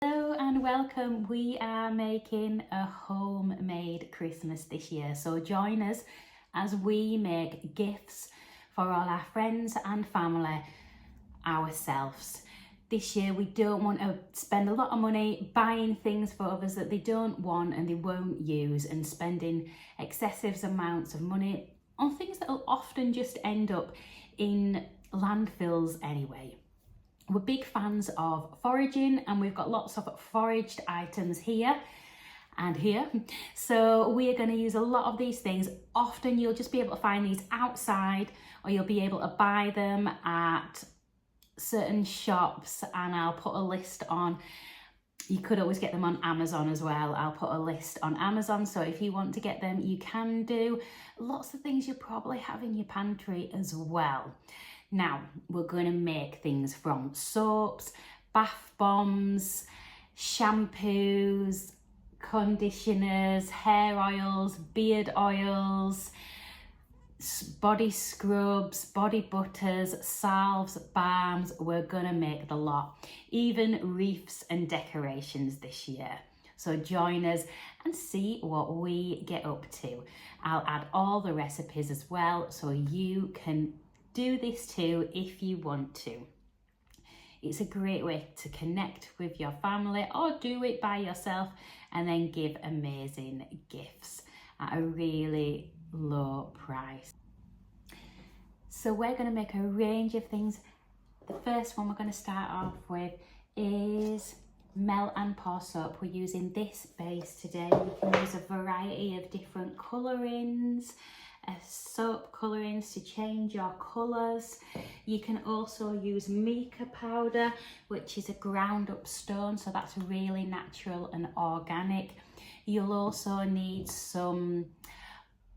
Hello and welcome. We are making a homemade Christmas this year, so join us as we make gifts for all our friends and family ourselves. This year we don't want to spend a lot of money buying things for others that they don't want and they won't use, and spending excessive amounts of money on things that will often just end up in landfills anyway. We're big fans of foraging and we've got lots of foraged items here and here. So we are going to use a lot of these things. Often you'll just be able to find these outside, or you'll be able to buy them at certain shops, and I'll put a list on. You could always get them on Amazon as well. I'll put a list on Amazon, so if you want to get them, you can do. Lots of things you probably have in your pantry as well. Now, we're going to make things from soaps, bath bombs, shampoos, conditioners, hair oils, beard oils, body scrubs, body butters, salves, balms. We're going to make the lot. Even wreaths and decorations this year. So join us and see what we get up to. I'll add all the recipes as well, so you can do this too if you want to. It's a great way to connect with your family, or do it by yourself and then give amazing gifts at a really low price. So we're going to make a range of things. The first one we're going to start off with is melt and pour soap. We're using this base today. You can use a variety of different colourings, soap colourings to change your colours. You can also use mica powder, which is a ground up stone, so that's really natural and organic. You'll also need some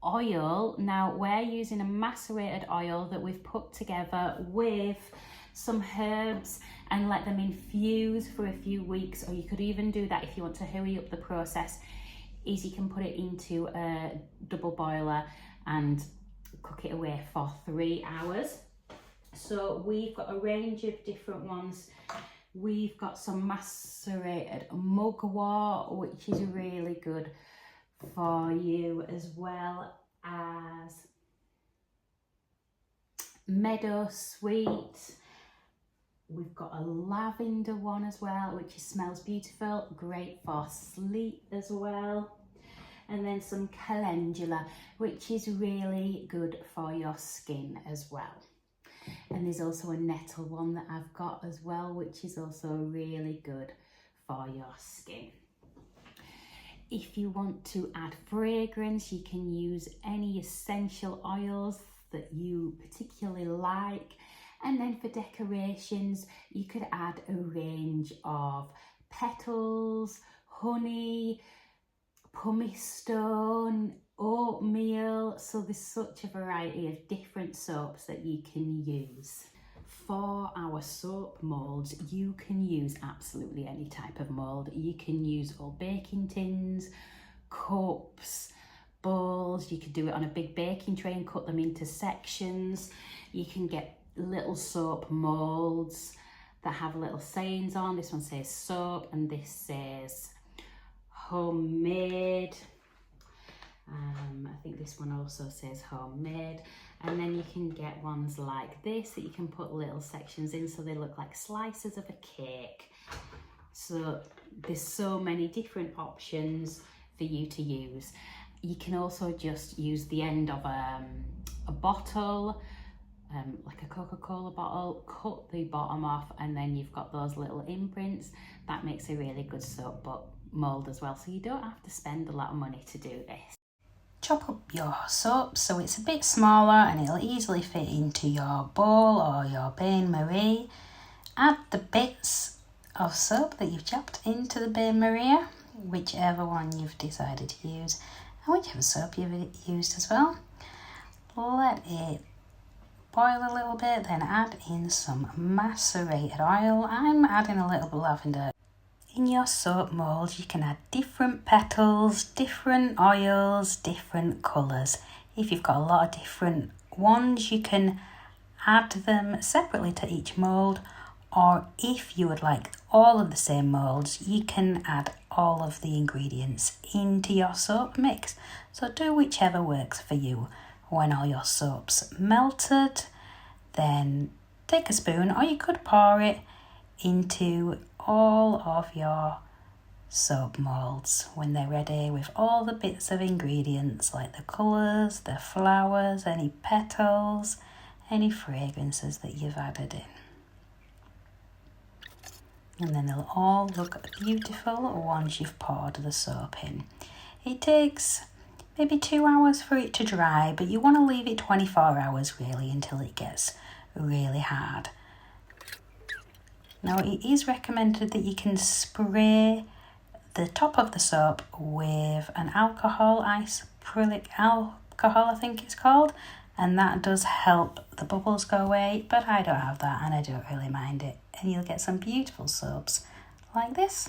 oil. Now we're using a macerated oil that we've put together with some herbs and let them infuse for a few weeks, or you could even do that if you want to hurry up the process, is you can put it into a double boiler and cook it away for 3 hours. So we've got a range of different ones. We've got some macerated mugwort, which is really good for you, as well as meadow sweet. We've got a lavender one as well, which smells beautiful, great for sleep as well. And then some calendula, which is really good for your skin as well. And there's also a nettle one that I've got as well, which is also really good for your skin. If you want to add fragrance, you can use any essential oils that you particularly like. And then for decorations, you could add a range of petals, honey, pumice stone, oatmeal. So there's such a variety of different soaps that you can use. For our soap moulds, you can use absolutely any type of mould. You can use old baking tins, cups, bowls. You could do it on a big baking tray and cut them into sections. You can get little soap moulds that have little sayings on. This one says soap and this says homemade. I think this one also says homemade. And then you can get ones like this that you can put little sections in so they look like slices of a cake. So there's so many different options for you to use. You can also just use the end of a bottle, like a Coca-Cola bottle, cut the bottom off, and then you've got those little imprints. That makes a really good soap mould as well, so you don't have to spend a lot of money to do this. Chop up your soap so it's a bit smaller and it'll easily fit into your bowl or your bain-marie. Add the bits of soap that you've chopped into the bain-marie, whichever one you've decided to use, and whichever soap you've used as well. Let it boil a little bit, then add in some macerated oil. I'm adding a little bit of lavender. In your soap mould, you can add different petals, different oils, different colours. If you've got a lot of different ones, you can add them separately to each mould, or if you would like all of the same moulds, you can add all of the ingredients into your soap mix. So do whichever works for you. When all your soap's melted, then take a spoon, or you could pour it into all of your soap moulds when they're ready, with all the bits of ingredients like the colours, the flowers, any petals, any fragrances that you've added in. And then they'll all look beautiful once you've poured the soap in. It takes maybe 2 hours for it to dry, but you want to leave it 24 hours really until it gets really hard. Now it is recommended that you can spray the top of the soap with an isopropyl alcohol, I think it's called, and that does help the bubbles go away, but I don't have that and I don't really mind it, and you'll get some beautiful soaps like this.